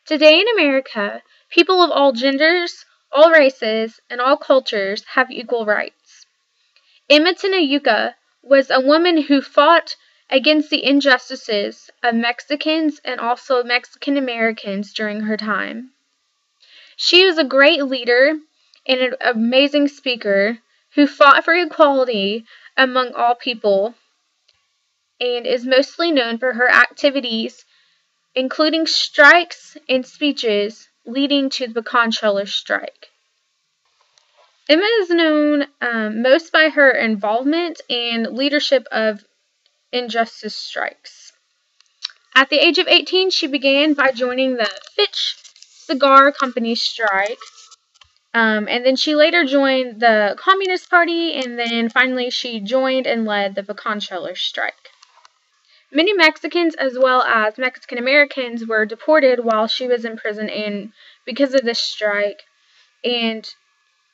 Today in America, people of all genders, all races, and all cultures have equal rights. Emma Tenayuca was a woman who fought against the injustices of Mexicans and also Mexican Americans during her time. She was a great leader and an amazing speaker who fought for equality among all people and is mostly known for her activities, including strikes and speeches leading to the pecan sheller strike. Emma is known most by her involvement and leadership of injustice strikes. At the age of 18, she began by joining the Fitch Cigar Company strike, and then she later joined the Communist Party, and then finally she joined and led the pecan sheller strike. Many Mexicans as well as Mexican Americans were deported while she was in prison and because of this strike. And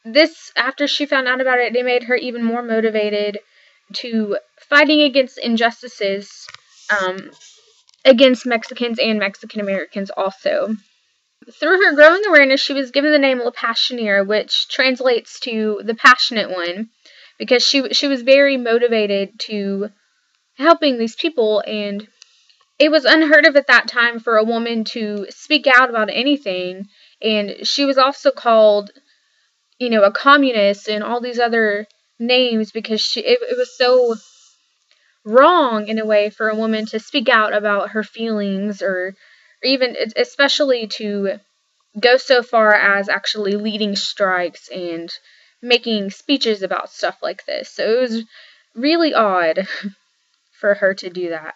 this, after she found out about it, it made her even more motivated to fighting against injustices against Mexicans and Mexican Americans also. Through her growing awareness, she was given the name La Passionera, which translates to the passionate one, because she was very motivated to helping these people, and it was unheard of at that time for a woman to speak out about anything, and she was also called, a communist and all these other names because it was so wrong in a way for a woman to speak out about her feelings or even especially to go so far as actually leading strikes and making speeches about stuff like this. So it was really odd for her to do that.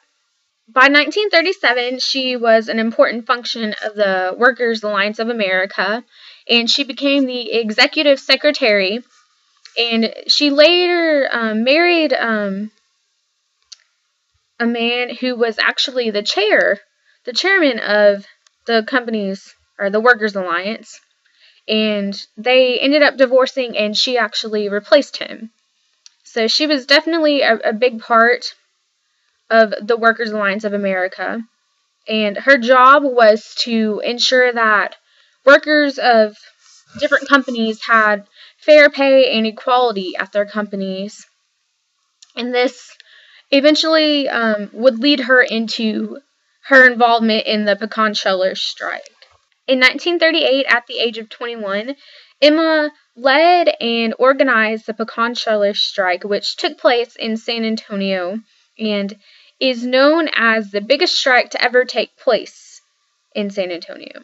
By 1937, she was an important function of the Workers' Alliance of America, and she became the executive secretary, and she later married a man who was actually the chairman of the company's, or the Workers' Alliance, and they ended up divorcing, and she actually replaced him. So she was definitely a big part of the Workers' Alliance of America, and her job was to ensure that workers of different companies had fair pay and equality at their companies, and this eventually would lead her into her involvement in the pecan sheller strike. In 1938, at the age of 21, Emma led and organized the pecan sheller strike, which took place in San Antonio and is known as the biggest strike to ever take place in San Antonio.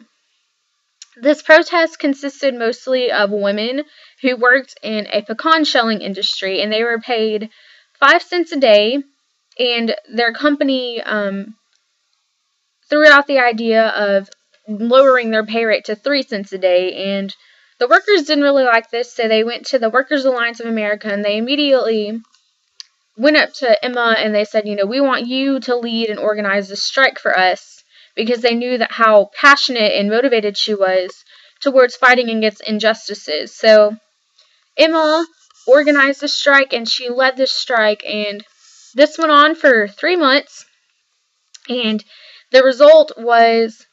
This protest consisted mostly of women who worked in a pecan shelling industry, and they were paid 5 cents a day, and their company threw out the idea of lowering their pay rate to 3 cents a day, and the workers didn't really like this, so they went to the Workers' Alliance of America, and they immediately went up to Emma and they said, we want you to lead and organize this strike for us, because they knew that how passionate and motivated she was towards fighting against injustices. So Emma organized the strike and she led this strike, and this went on for 3 months, and the result was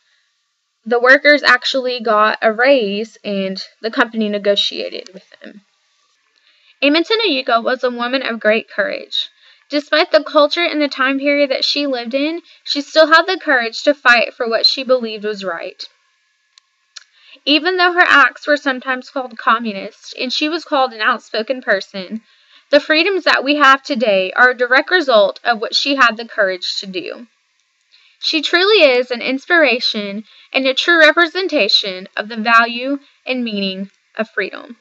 the workers actually got a raise and the company negotiated with them. Emma Tenayuca was a woman of great courage. Despite the culture and the time period that she lived in, she still had the courage to fight for what she believed was right. Even though her acts were sometimes called communist, and she was called an outspoken person, the freedoms that we have today are a direct result of what she had the courage to do. She truly is an inspiration and a true representation of the value and meaning of freedom.